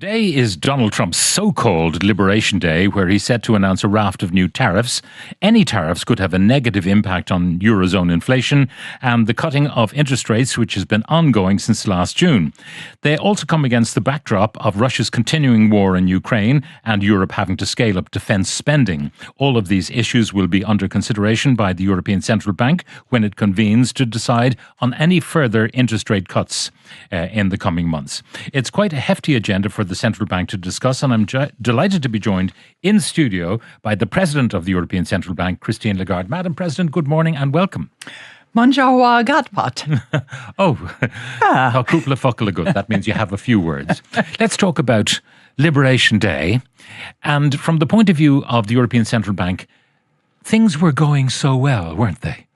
Today is Donald Trump's so-called Liberation Day, where he's set to announce a raft of new tariffs. Any tariffs could have a negative impact on Eurozone inflation and the cutting of interest rates, which has been ongoing since last June. They also come against the backdrop of Russia's continuing war in Ukraine and Europe having to scale up defence spending. All of these issues will be under consideration by the European Central Bank when it convenes to decide on any further interest rate cuts in the coming months. It's quite a hefty agenda for the Central Bank to discuss, and I'm delighted to be joined in studio by the President of the European Central Bank, Christine Lagarde. Madam President, good morning and welcome. Manjawa Gatpat. Oh, kupla fuckla good. That means you have a few words. Let's talk about Liberation Day. And from the point of view of the European Central Bank, things were going so well, weren't they?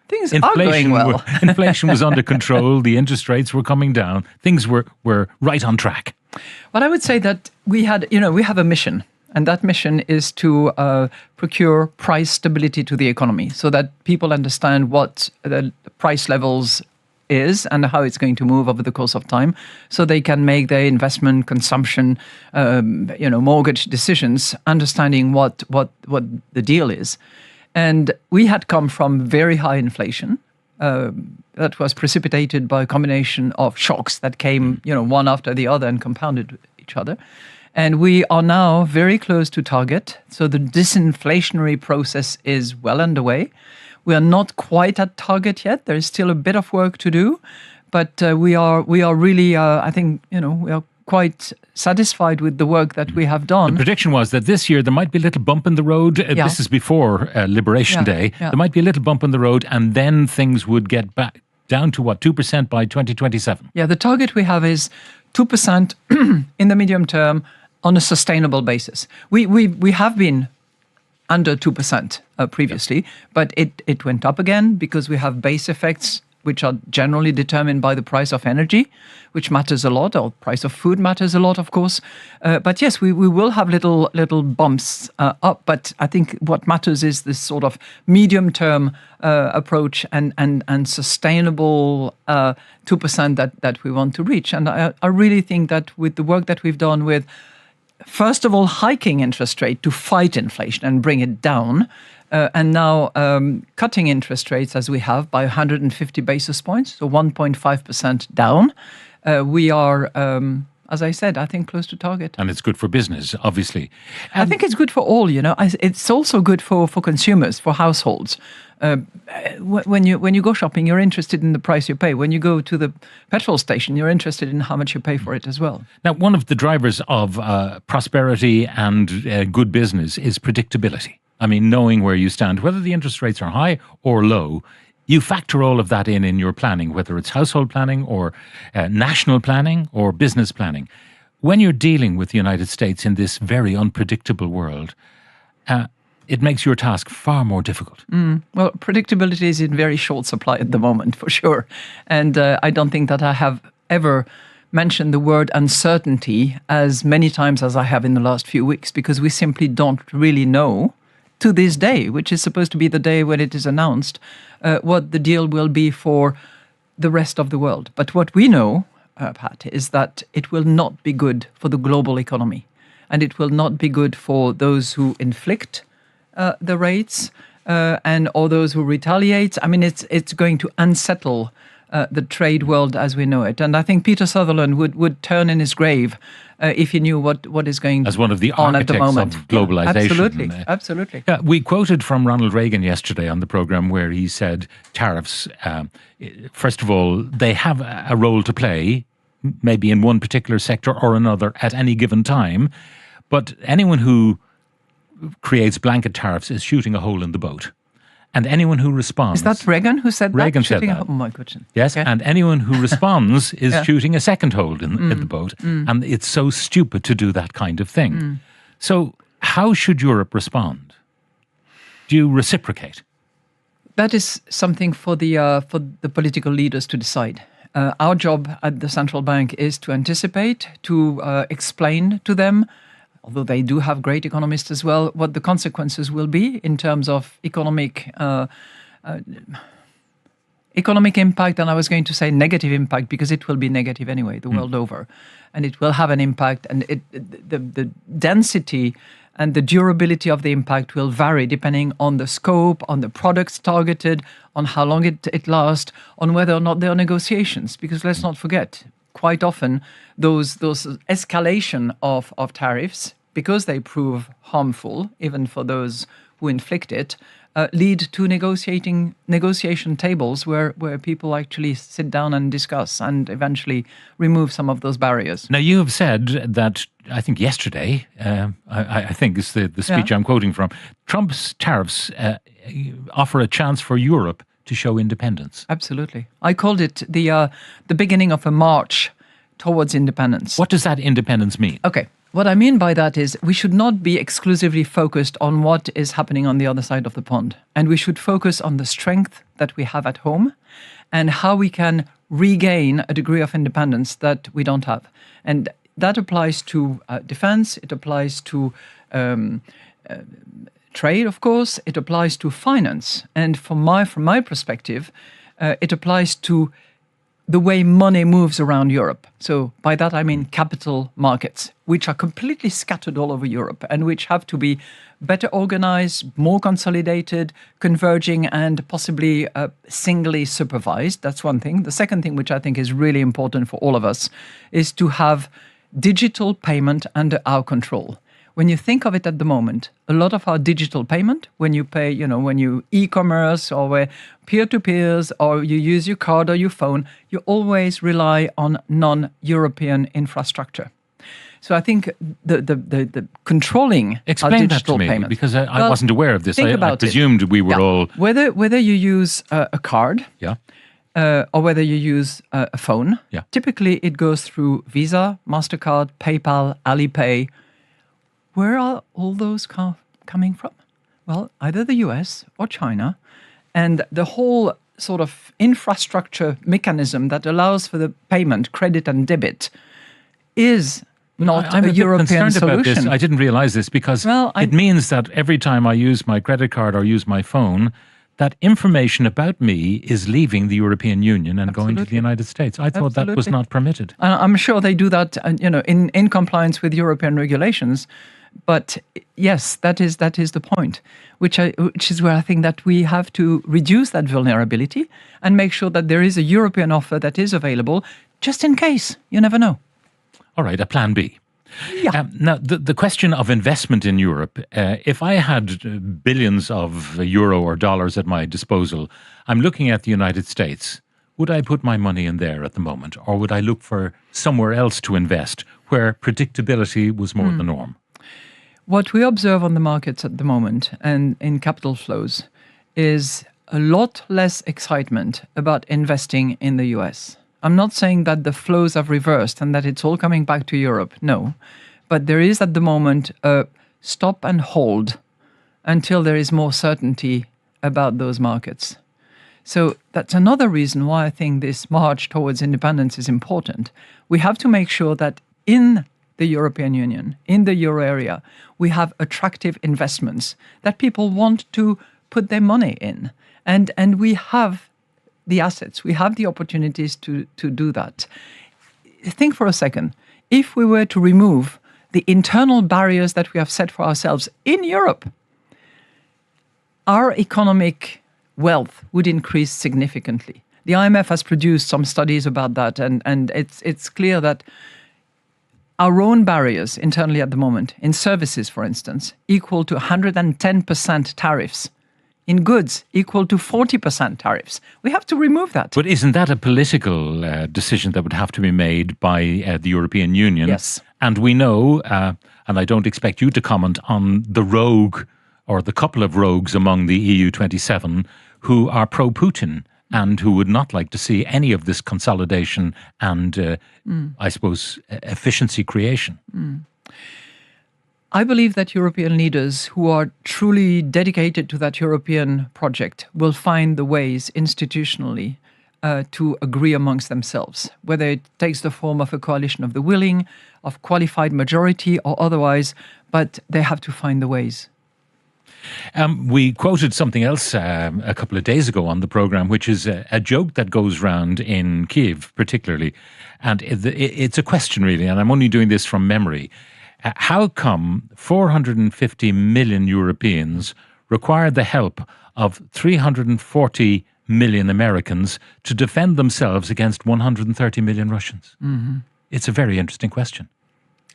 Things are going well. Inflation was under control. The interest rates were coming down. Things were right on track. Well, I would say that we have a mission. And that mission is to procure price stability to the economy so that people understand what the price levels is and how it's going to move over the course of time, so they can make their investment, consumption, mortgage decisions, understanding what the deal is. And we had come from very high inflation that was precipitated by a combination of shocks that came, one after the other and compounded each other. And we are now very close to target. So the disinflationary process is well underway. We are not quite at target yet. There is still a bit of work to do, but we are really, I think, we are quite satisfied with the work that we have done. The prediction was that this year there might be a little bump in the road. This is before Liberation Day. Yeah. There might be a little bump in the road, and then things would get back down to 2% by 2027. Yeah, the target we have is 2% in the medium term on a sustainable basis. We have been under 2% previously, but it went up again because we have base effects which are generally determined by the price of energy, which matters a lot, or price of food matters a lot, of course. But yes, we will have little bumps up. But I think what matters is this sort of medium-term approach and sustainable 2% that we want to reach. And I really think that with the work that we've done with, first of all, hiking interest rate to fight inflation and bring it down, and now cutting interest rates as we have by 150 basis points, so 1.5% down. We are, as I said, I think close to target. And it's good for business, obviously. I think it's good for all, It's also good for consumers, for households. When you go shopping, you're interested in the price you pay. When you go to the petrol station, you're interested in how much you pay for it as well. Now, one of the drivers of prosperity and good business is predictability. I mean, knowing where you stand, whether the interest rates are high or low, you factor all of that in your planning, whether it's household planning or national planning or business planning. When you're dealing with the United States in this very unpredictable world, it makes your task far more difficult. Well, predictability is in very short supply at the moment, for sure. And I don't think that I have ever mentioned the word uncertainty as many times as I have in the last few weeks, because we simply don't really know to this day, which is supposed to be the day when it is announced, what the deal will be for the rest of the world. But what we know, Pat, is that it will not be good for the global economy. And it will not be good for those who inflict the rates or those who retaliate. I mean, it's going to unsettle the trade world as we know it. And I think Peter Sutherland would turn in his grave if he knew what is going on at the moment. As one of the architects of globalization. Yeah, absolutely. We quoted from Ronald Reagan yesterday on the program where he said tariffs, first of all, they have a role to play, maybe in one particular sector or another at any given time. But anyone who creates blanket tariffs is shooting a hole in the boat. And anyone who responds... Is that Reagan who said that? Reagan said that. Oh, my goodness. Yes, okay. And anyone who responds is shooting a second hole in the boat. And it's so stupid to do that kind of thing. So how should Europe respond? Do you reciprocate? That is something for the political leaders to decide. Our job at the central bank is to anticipate, to explain to them, although they do have great economists as well, what the consequences will be in terms of economic economic impact, and I was going to say negative impact because it will be negative anyway, the world over. And it will have an impact, and the density and the durability of the impact will vary depending on the scope, on the products targeted, on how long it lasts, on whether or not there are negotiations. Because let's not forget, quite often those escalation of tariffs, because they prove harmful, even for those who inflict it, lead to negotiation tables where people actually sit down and discuss and eventually remove some of those barriers. Now, you have said that, I think yesterday, I think is the speech I'm quoting from, Trump's tariffs offer a chance for Europe to show independence. Absolutely. I called it the beginning of a march towards independence. What does that independence mean? Okay. What I mean by that is we should not be exclusively focused on what is happening on the other side of the pond. And we should focus on the strength that we have at home and how we can regain a degree of independence that we don't have. And that applies to defense, it applies to trade, of course, it applies to finance. And from my perspective, it applies to the way money moves around Europe. So by that I mean capital markets, which are completely scattered all over Europe and which have to be better organized, more consolidated, converging, and possibly singly supervised. That's one thing. The second thing, which I think is really important for all of us, is to have digital payment under our control. When you think of it at the moment, a lot of our digital payment, when you pay, when you e-commerce or where peer-to-peers or you use your card or your phone, you always rely on non-European infrastructure. So I think the controlling Explain our that digital to me, payment. because I wasn't aware of this. I presumed we were all... Whether you use a card or whether you use a phone, typically it goes through Visa, MasterCard, PayPal, Alipay. Where are all those coming from? Well, either the US or China. And the whole sort of infrastructure mechanism that allows for the payment, credit and debit, is not I'm a European concerned solution. about this. I didn't realize this because it means that every time I use my credit card or use my phone, that information about me is leaving the European Union and going to the United States. I thought that was not permitted. I'm sure they do that, in compliance with European regulations. But yes, that is the point, which is where I think that we have to reduce that vulnerability and make sure that there is a European offer that is available, just in case. You never know. All right, a plan B. Yeah. Now, the question of investment in Europe, if I had billions of euro or dollars at my disposal, I'm looking at the United States. Would I put my money in there at the moment, or would I look for somewhere else to invest where predictability was more the norm? What we observe on the markets at the moment and in capital flows is a lot less excitement about investing in the US. I'm not saying that the flows have reversed and that it's all coming back to Europe. No. But there is at the moment a stop and hold until there is more certainty about those markets. So that's another reason why I think this march towards independence is important. We have to make sure that in the European Union, in the euro area, we have attractive investments that people want to put their money in. And we have the assets, we have the opportunities to do that. Think for a second, if we were to remove the internal barriers that we have set for ourselves in Europe, our economic wealth would increase significantly. The IMF has produced some studies about that, and it's clear that our own barriers internally at the moment, in services, for instance, equal to 110% tariffs. In goods, equal to 40% tariffs. We have to remove that. But isn't that a political decision that would have to be made by the European Union? Yes. And we know, and I don't expect you to comment on the rogue or the couple of rogues among the EU 27 who are pro-Putin and who would not like to see any of this consolidation and, I suppose, efficiency creation. I believe that European leaders who are truly dedicated to that European project will find the ways institutionally to agree amongst themselves, whether it takes the form of a coalition of the willing, of qualified majority or otherwise, but they have to find the ways. We quoted something else a couple of days ago on the program, which is a joke that goes round in Kiev, particularly. And it's a question, really, and I'm only doing this from memory. How come 450 million Europeans require the help of 340 million Americans to defend themselves against 130 million Russians? Mm-hmm. It's a very interesting question.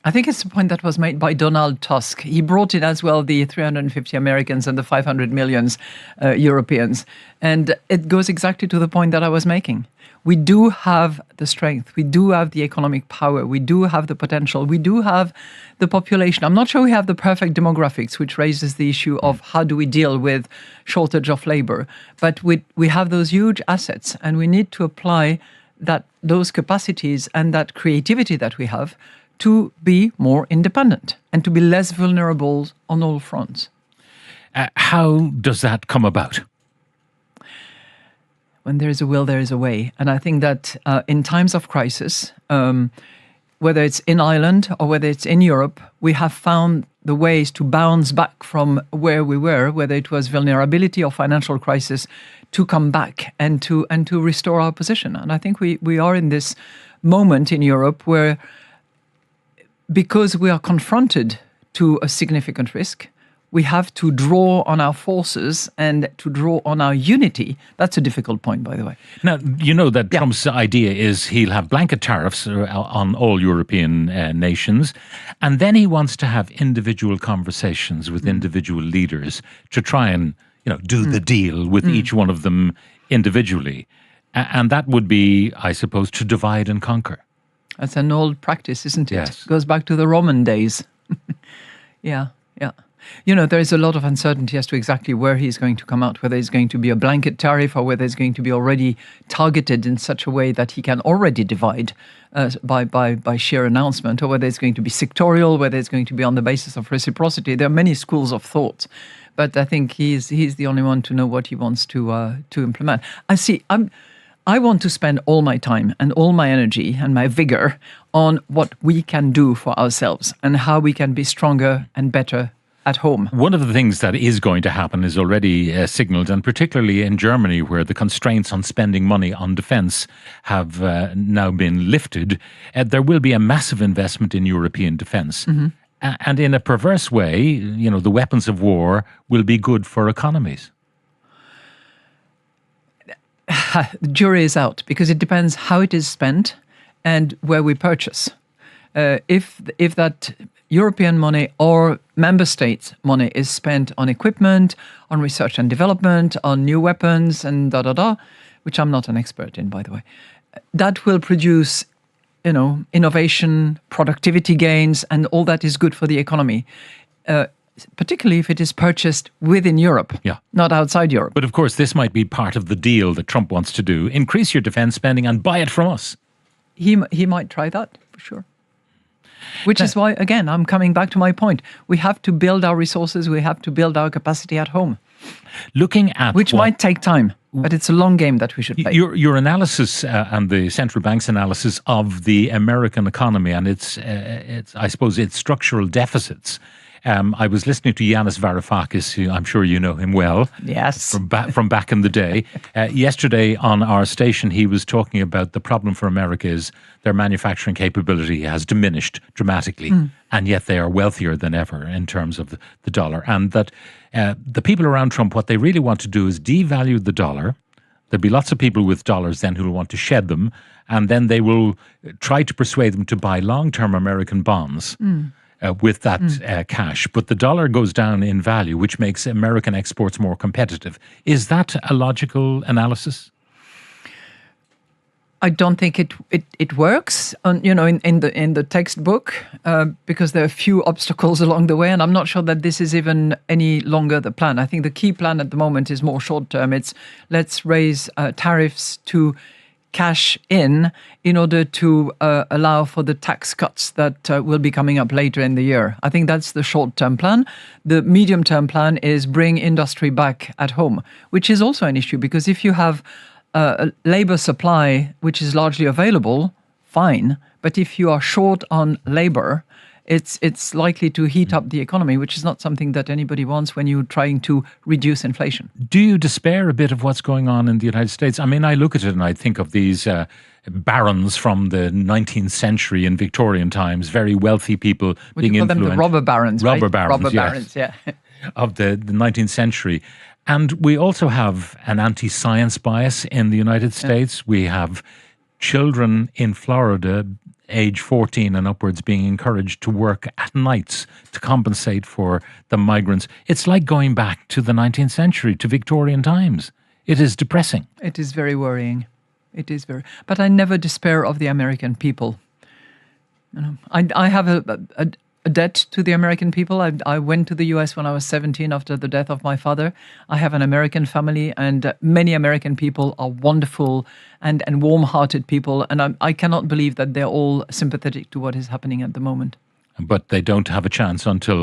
I think it's the point that was made by Donald Tusk. He brought in as well the 350 Americans and the 500 millions Europeans. And it goes exactly to the point that I was making. We do have the strength. We do have the economic power. We do have the potential. We do have the population. I'm not sure we have the perfect demographics, which raises the issue of how do we deal with shortage of labor. But we have those huge assets, and we need to apply those capacities and that creativity that we have to be more independent and to be less vulnerable on all fronts. How does that come about? When there is a will, there is a way. And I think that in times of crisis, whether it's in Ireland or whether it's in Europe, we have found the ways to bounce back from where we were, whether it was vulnerability or financial crisis, to come back and to restore our position. And I think we are in this moment in Europe where, because we are confronted to a significant risk, we have to draw on our forces and to draw on our unity. That's a difficult point, by the way. Now, you know that Trump's idea is he'll have blanket tariffs on all European nations, and then he wants to have individual conversations with individual leaders to try and do the deal with each one of them individually. And that would be, I suppose, to divide and conquer. That's an old practice, isn't it? Yes. It goes back to the Roman days. Yeah. There is a lot of uncertainty as to exactly where he's going to come out, whether it's going to be a blanket tariff or whether it's going to be already targeted in such a way that he can already divide by sheer announcement, or whether it's going to be sectorial, whether it's going to be on the basis of reciprocity. There are many schools of thought, but I think he's the only one to know what he wants to implement. I want to spend all my time and all my energy and my vigor on what we can do for ourselves and how we can be stronger and better at home. One of the things that is going to happen is already signalled, and particularly in Germany, where the constraints on spending money on defence have now been lifted, there will be a massive investment in European defence. Mm-hmm. And in a perverse way, the weapons of war will be good for economies. The jury is out, because it depends how it is spent and where we purchase. If that European money or member states money is spent on equipment, on research and development, on new weapons and which I'm not an expert in, by the way, that will produce, innovation, productivity gains, and all that is good for the economy. Particularly if it is purchased within Europe, not outside Europe. But of course, this might be part of the deal that Trump wants to do. Increase your defence spending and buy it from us. He might try that, for sure. Which is why, again, I'm coming back to my point. We have to build our resources. We have to build our capacity at home. Looking at which might take time, but it's a long game that we should play. Your analysis and the central bank's analysis of the American economy and its I suppose, its structural deficits. I was listening to Yanis Varoufakis, who I'm sure you know him well. Yes. From back in the day. Yesterday on our station, he was talking about the problem for America is their manufacturing capability has diminished dramatically, and yet they are wealthier than ever in terms of the dollar. And that the people around Trump, what they really want to do is devalue the dollar. There'll be lots of people with dollars then who will want to shed them, and then they will try to persuade them to buy long-term American bonds. With that cash. But the dollar goes down in value, which makes American exports more competitive. Is that a logical analysis? I don't think it works, in the textbook, because there are a few obstacles along the way, and I'm not sure that this is even any longer the plan. I think the key plan at the moment is more short term. It's let's raise tariffs to cash in order to allow for the tax cuts that will be coming up later in the year. I think that's the short-term plan. The medium-term plan is bring industry back at home, which is also an issue, because if you have a labor supply which is largely available, fine. But if you are short on labor, it's likely to heat up the economy, which is not something that anybody wants when you're trying to reduce inflation. Do you despair a bit of what's going on in the United States? I mean, I look at it and I think of these barons from the 19th century in Victorian times, very wealthy people being influenced. Them the robber barons, robber right? barons, robber yes, barons, yeah. of the 19th century. And we also have an anti-science bias in the United States. We have children in Florida, age 14 and upwards, being encouraged to work at nights to compensate for the migrants. It's like going back to the 19th century, to Victorian times. It is depressing. It is very worrying. But I never despair of the American people. I have a debt to the American people. I went to the US when I was 17 after the death of my father. I have an American family, and many American people are wonderful and warm-hearted people. And I cannot believe that they're all sympathetic to what is happening at the moment. But they don't have a chance until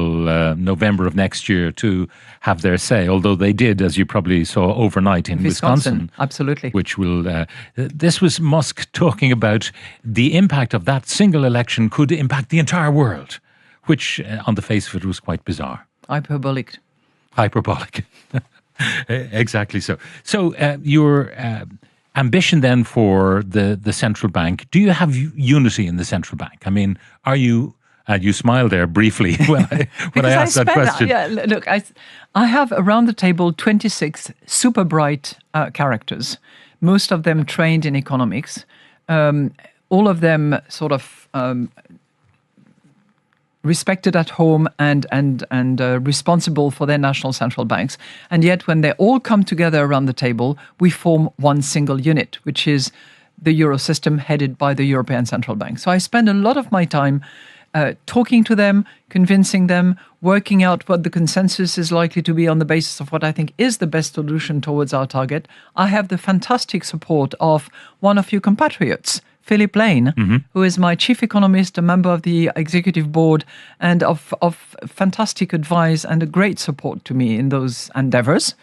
November of next year to have their say, although they did, as you probably saw overnight in Wisconsin. Absolutely. Which will, this was Musk talking about the impact of that single election could impact the entire world, which on the face of it was quite bizarre. Hyperbolic. Exactly so. So your ambition then for the central bank, do you have unity in the central bank? I mean, are you... you smiled there briefly when I asked that question. Yeah, look, I have around the table 26 super bright characters, most of them trained in economics, all of them sort of respected at home and responsible for their national central banks. And yet when they all come together around the table, we form one single unit, which is the Euro system headed by the European Central Bank. So I spend a lot of my time talking to them, convincing them, working out what the consensus is likely to be on the basis of what I think is the best solution towards our target. I have the fantastic support of one of your compatriots, Philip Lane, who is my chief economist, a member of the executive board, and of fantastic advice and a great support to me in those endeavors.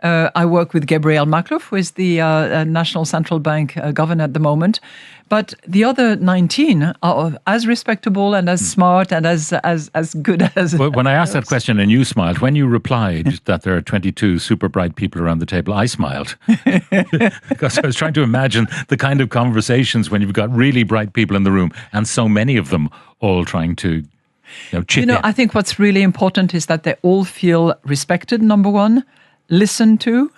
I work with Gabriel Makhlouf, who is the National Central Bank governor at the moment. But the other 19 are as respectable and as smart and as good as... Well, when I asked that question and you smiled, when you replied that there are 22 super bright people around the table, I smiled. Because I was trying to imagine the kind of conversations when you've got really bright people in the room and so many of them all trying to chip in. I think what's really important is that they all feel respected, number one, listened to,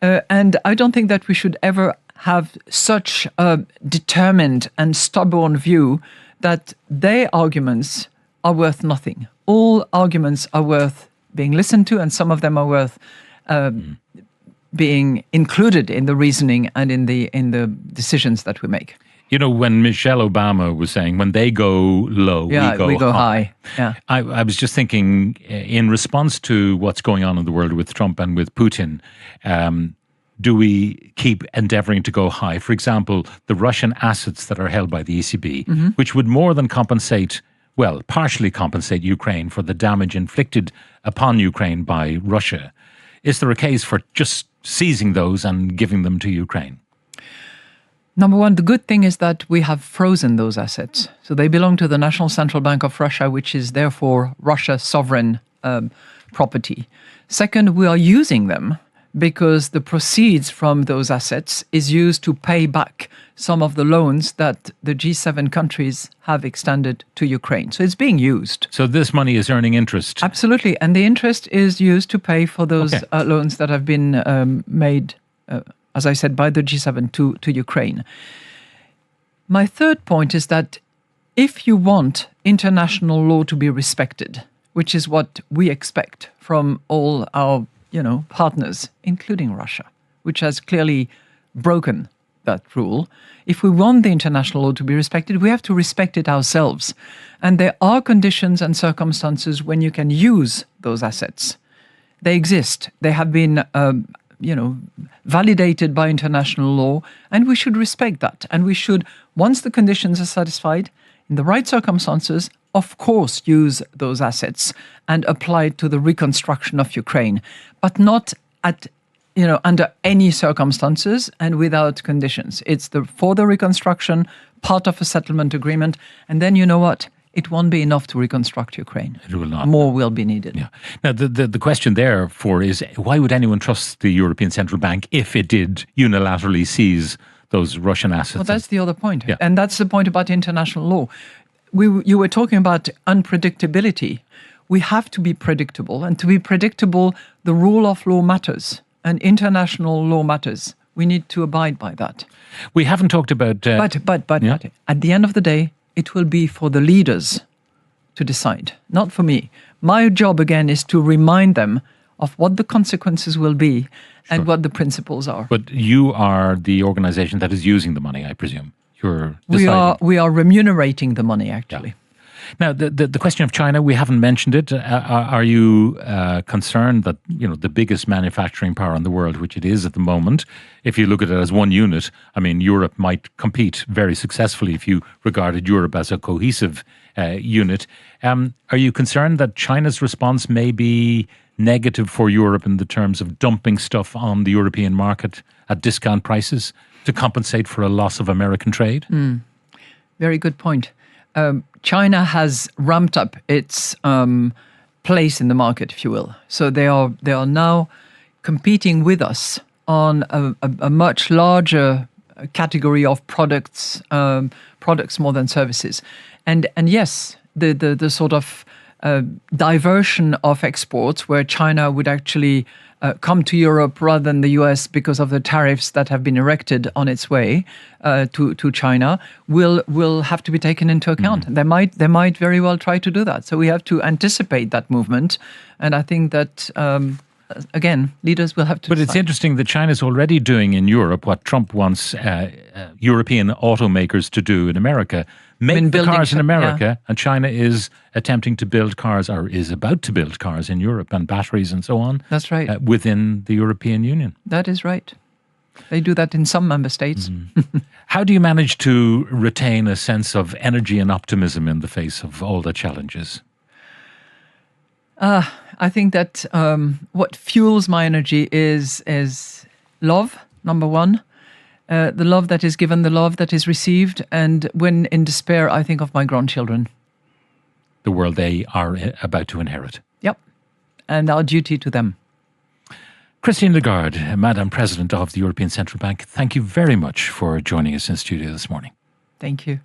and I don't think that we should ever have such a determined and stubborn view that their arguments are worth nothing. All arguments are worth being listened to, and some of them are worth being included in the reasoning and in the decisions that we make. You know, when Michelle Obama was saying, when they go low, we go high. Yeah. I was just thinking, in response to what's going on in the world with Trump and with Putin, do we keep endeavoring to go high? For example, the Russian assets that are held by the ECB, which would more than compensate, well, partially compensate Ukraine for the damage inflicted upon Ukraine by Russia. Is there a case for just seizing those and giving them to Ukraine? Number one, the good thing is that we have frozen those assets. So they belong to the National Central Bank of Russia, which is therefore Russia's sovereign property. Second, we are using them because the proceeds from those assets is used to pay back some of the loans that the G7 countries have extended to Ukraine. So it's being used. So this money is earning interest? Absolutely. And the interest is used to pay for those loans that have been made as I said, by the G7 to Ukraine. My third point is that if you want international law to be respected, which is what we expect from all our, partners, including Russia, which has clearly broken that rule. If we want the international law to be respected, we have to respect it ourselves. And there are conditions and circumstances when you can use those assets. They exist. They have been validated by international law, and we should respect that. And we should, once the conditions are satisfied, in the right circumstances, of course, use those assets and apply it to the reconstruction of Ukraine, but not under any circumstances and without conditions. It's for the reconstruction, part of a settlement agreement, and then you know what? it won't be enough to reconstruct Ukraine. It will not. More will be needed. Yeah. Now, the question therefore is, why would anyone trust the European Central Bank if it did unilaterally seize those Russian assets? Well, that's the other point. Yeah. And that's the point about international law. You were talking about unpredictability. We have to be predictable. And to be predictable, the rule of law matters and international law matters. We need to abide by that. We haven't talked about... But at the end of the day, it will be for the leaders to decide, not for me. My job, again, is to remind them of what the consequences will be and what the principles are. But you are the organization that is using the money, I presume. You're deciding. We are remunerating the money, actually. Yeah. Now, the question of China, we haven't mentioned it. Are you concerned that, the biggest manufacturing power in the world, which it is at the moment, if you look at it as one unit, I mean, Europe might compete very successfully if you regarded Europe as a cohesive unit. Are you concerned that China's response may be negative for Europe in the terms of dumping stuff on the European market at discount prices to compensate for a loss of American trade? Very good point. China has ramped up its place in the market, if you will. So they are now competing with us on a much larger category of products more than services. And yes, the sort of diversion of exports where China would actually come to Europe rather than the US because of the tariffs that have been erected on its way to China will have to be taken into account. They might very well try to do that. So we have to anticipate that movement. And I think that, again, leaders will have to But decide. It's interesting that China's already doing in Europe what Trump wants European automakers to do in America. Make the cars in America, and China is attempting to build cars, or is about to build cars in Europe, and batteries and so on. That's right. Within the European Union. That is right. They do that in some member states. How do you manage to retain a sense of energy and optimism in the face of all the challenges? I think that what fuels my energy is love, number one. The love that is given, the love that is received. And when in despair, I think of my grandchildren. The world they are about to inherit. Yep. And our duty to them. Christine Lagarde, Madam President of the European Central Bank, thank you very much for joining us in studio this morning. Thank you.